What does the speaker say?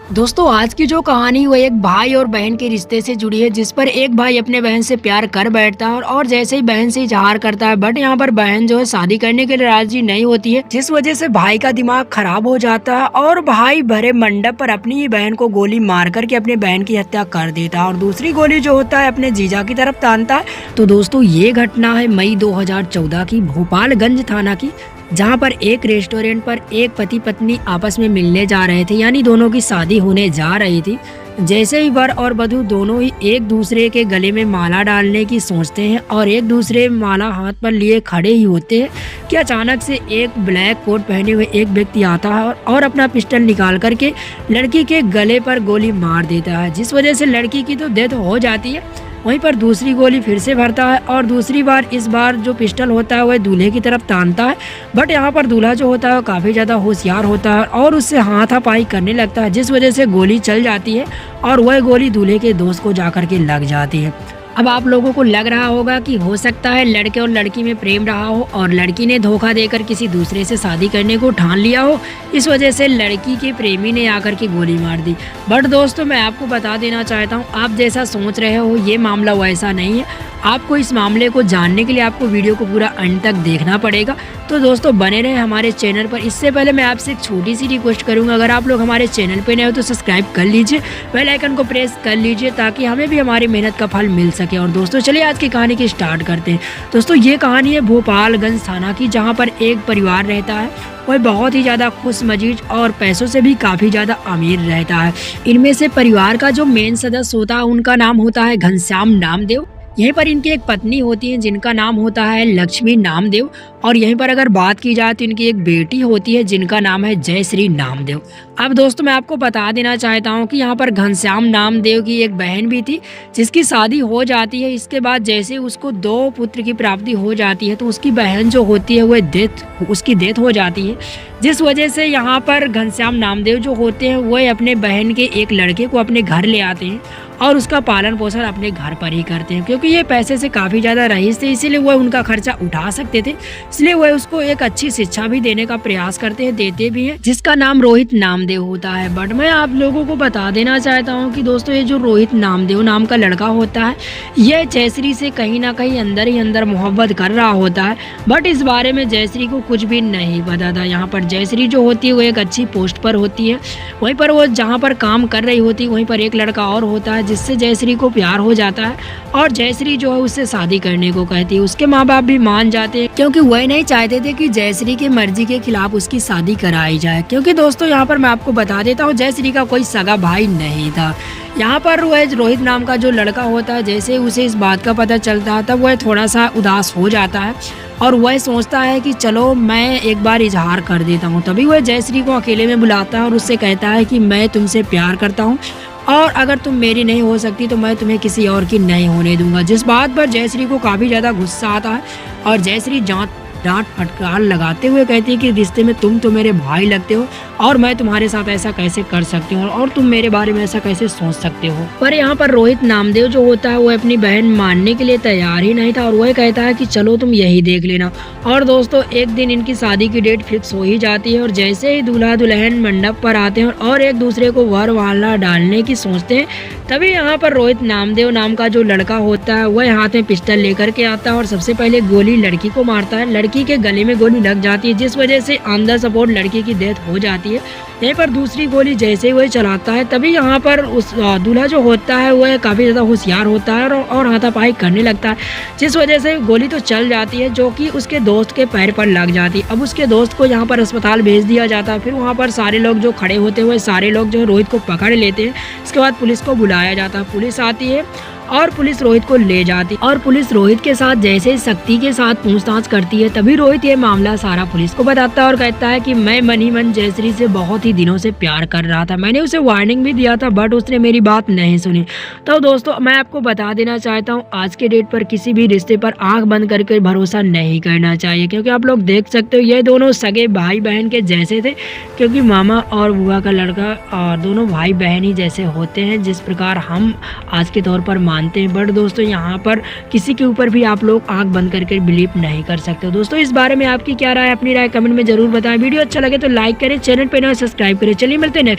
दोस्तों आज की जो कहानी वो एक भाई और बहन के रिश्ते से जुड़ी है, जिस पर एक भाई अपने बहन से प्यार कर बैठता है और जैसे ही बहन से इजहार करता है, बट यहाँ पर बहन जो है शादी करने के लिए राजी नहीं होती है, जिस वजह से भाई का दिमाग खराब हो जाता है और भाई भरे मंडप पर अपनी ही बहन को गोली मार करके अपने बहन की हत्या कर देता है और दूसरी गोली जो होता है अपने जीजा की तरफ तानता है। तो दोस्तों ये घटना है मई 2014 की भोपालगंज थाना की, जहां पर एक रेस्टोरेंट पर एक पति पत्नी आपस में मिलने जा रहे थे, यानी दोनों की शादी होने जा रही थी। जैसे ही वर और वधू दोनों ही एक दूसरे के गले में माला डालने की सोचते हैं और एक दूसरे माला हाथ पर लिए खड़े ही होते हैं कि अचानक से एक ब्लैक कोट पहने हुए एक व्यक्ति आता है और अपना पिस्टल निकाल करके लड़की के गले पर गोली मार देता है, जिस वजह से लड़की की तो डेथ हो जाती है। वहीं पर दूसरी गोली फिर से भरता है और दूसरी बार इस बार जो पिस्टल होता है वह दूल्हे की तरफ तानता है, बट यहाँ पर दूल्हा जो होता है वो काफ़ी ज़्यादा होशियार होता है और उससे हाथापाई करने लगता है, जिस वजह से गोली चल जाती है और वह गोली दूल्हे के दोस्त को जाकर के लग जाती है। अब आप लोगों को लग रहा होगा कि हो सकता है लड़के और लड़की में प्रेम रहा हो और लड़की ने धोखा देकर किसी दूसरे से शादी करने को ठान लिया हो, इस वजह से लड़की के प्रेमी ने आकर के गोली मार दी। बट दोस्तों मैं आपको बता देना चाहता हूँ, आप जैसा सोच रहे हो ये मामला वैसा नहीं है। आपको इस मामले को जानने के लिए आपको वीडियो को पूरा अंत तक देखना पड़ेगा। तो दोस्तों बने रहे हमारे चैनल पर। इससे पहले मैं आपसे एक छोटी सी रिक्वेस्ट करूंगा, अगर आप लोग हमारे चैनल पे नए हो तो सब्सक्राइब कर लीजिए, बेल आइकन को प्रेस कर लीजिए ताकि हमें भी हमारी मेहनत का फल मिल सके। और दोस्तों चलिए आज की कहानी की स्टार्ट करते हैं। दोस्तों ये कहानी है भोपालगंज थाना की, जहाँ पर एक परिवार रहता है। वह बहुत ही ज़्यादा खुश मजीज और पैसों से भी काफ़ी ज़्यादा अमीर रहता है। इनमें से परिवार का जो मेन सदस्य होता है उनका नाम होता है घनश्याम नामदेव। यहीं पर इनकी एक पत्नी होती है जिनका नाम होता है लक्ष्मी नामदेव, और यहीं पर अगर बात की जाए तो इनकी एक बेटी होती है जिनका नाम है जयश्री नामदेव। अब दोस्तों मैं आपको बता देना चाहता हूँ कि यहाँ पर घनश्याम नामदेव की एक बहन भी थी जिसकी शादी हो जाती है। इसके बाद जैसे उसको 2 पुत्र की प्राप्ति हो जाती है तो उसकी बहन जो होती है वह उसकी डेथ हो जाती है, जिस वजह से यहाँ पर घनश्याम नामदेव जो होते हैं वह अपने बहन के एक लड़के को अपने घर ले आते हैं और उसका पालन पोषण अपने घर पर ही करते हैं, क्योंकि ये पैसे से काफ़ी ज़्यादा रईस थे, इसीलिए वह उनका खर्चा उठा सकते थे। इसलिए वह उसको एक अच्छी शिक्षा भी देने का प्रयास करते हैं, देते भी हैं, जिसका नाम रोहित नामदेव होता है। बट मैं आप लोगों को बता देना चाहता हूँ कि दोस्तों ये जो रोहित नामदेव नाम का लड़का होता है यह जयश्री से कहीं ना कहीं अंदर ही अंदर मोहब्बत कर रहा होता है, बट इस बारे में जयश्री को कुछ भी नहीं पता था। यहाँ पर जयश्री जो होती है वो एक अच्छी पोस्ट पर होती है, वहीं पर वो जहाँ पर काम कर रही होती है वहीं पर एक लड़का और होता है जिससे जयश्री को प्यार हो जाता है और जयश्री जो है उससे शादी करने को कहती है। उसके माँ बाप भी मान जाते हैं, क्योंकि वह नहीं चाहते थे कि जयश्री की मर्जी के खिलाफ उसकी शादी कराई जाए, क्योंकि दोस्तों यहाँ पर मैं आपको बता देता हूँ जयश्री का कोई सगा भाई नहीं था। यहाँ पर वह रोहित नाम का जो लड़का होता है, जैसे उसे इस बात का पता चलता है तब वह थोड़ा सा उदास हो जाता है और वह सोचता है कि चलो मैं एक बार इजहार कर देता हूँ। तभी वह जयश्री को अकेले में बुलाता है और उससे कहता है कि मैं तुमसे प्यार करता हूँ और अगर तुम मेरी नहीं हो सकती तो मैं तुम्हें किसी और की नहीं होने दूंगा। जिस बात पर जयश्री को काफ़ी ज़्यादा गुस्सा आता है और जयश्री डांट फटकार लगाते हुए कहती है कि रिश्ते में तुम तो मेरे भाई लगते हो और मैं तुम्हारे साथ ऐसा कैसे कर सकती हूँ और तुम मेरे बारे में ऐसा कैसे सोच सकते हो। पर यहाँ पर रोहित नामदेव जो होता है वो अपनी बहन मानने के लिए तैयार ही नहीं था और वह कहता है कि चलो तुम यही देख लेना। और दोस्तों एक दिन इनकी शादी की डेट फिक्स हो ही जाती है और जैसे ही दूल्हा दुल्हन मंडप पर आते हैं और एक दूसरे को वर माला डालने की सोचते हैं, तभी यहाँ पर रोहित नामदेव नाम का जो लड़का होता है वह हाथ में पिस्टल लेकर के आता है और सबसे पहले गोली लड़की को मारता है। लड़की के गले में गोली लग जाती है, जिस वजह से ऑन द स्पॉट लड़की की डेथ हो जाती है। यहीं पर दूसरी गोली जैसे ही वह चलाता है तभी यहाँ पर उस दूल्हा जो होता है वह काफ़ी ज़्यादा होशियार होता है और हाथापाई करने लगता है, जिस वजह से गोली तो चल जाती है जो कि उसके दोस्त के पैर पर लग जाती है। अब उसके दोस्त को यहाँ पर अस्पताल भेज दिया जाता है। फिर वहाँ पर सारे लोग जो खड़े होते हुए सारे लोग जो रोहित को पकड़ लेते हैं। इसके बाद पुलिस को बुलाया जाता है, पुलिस आती है और पुलिस रोहित को ले जाती और पुलिस रोहित के साथ जैसे सख्ती के साथ पूछताछ करती है, तभी रोहित ये मामला सारा पुलिस को बताता है और कहता है कि मैं मन ही मन जयश्री से बहुत ही दिनों से प्यार कर रहा था। मैंने उसे वार्निंग भी दिया था बट उसने मेरी बात नहीं सुनी। तो दोस्तों मैं आपको बता देना चाहता हूँ आज के डेट पर किसी भी रिश्ते पर आंख बंद करके भरोसा नहीं करना चाहिए, क्योंकि आप लोग देख सकते हो ये दोनों सगे भाई बहन के जैसे थे, क्योंकि मामा और बुआ का लड़का दोनों भाई बहन ही जैसे होते हैं जिस प्रकार हम आज के तौर पर मानते हैं। बट दोस्तों यहाँ पर किसी के ऊपर भी आप लोग आंख बंद करके बिलीव नहीं कर सकते। दोस्तों इस बारे में आपकी क्या राय है, अपनी राय कमेंट में जरूर बताएं। वीडियो अच्छा लगे तो लाइक करें, चैनल पे नए सब्सक्राइब करें। चलिए मिलते हैं नेक्स्ट।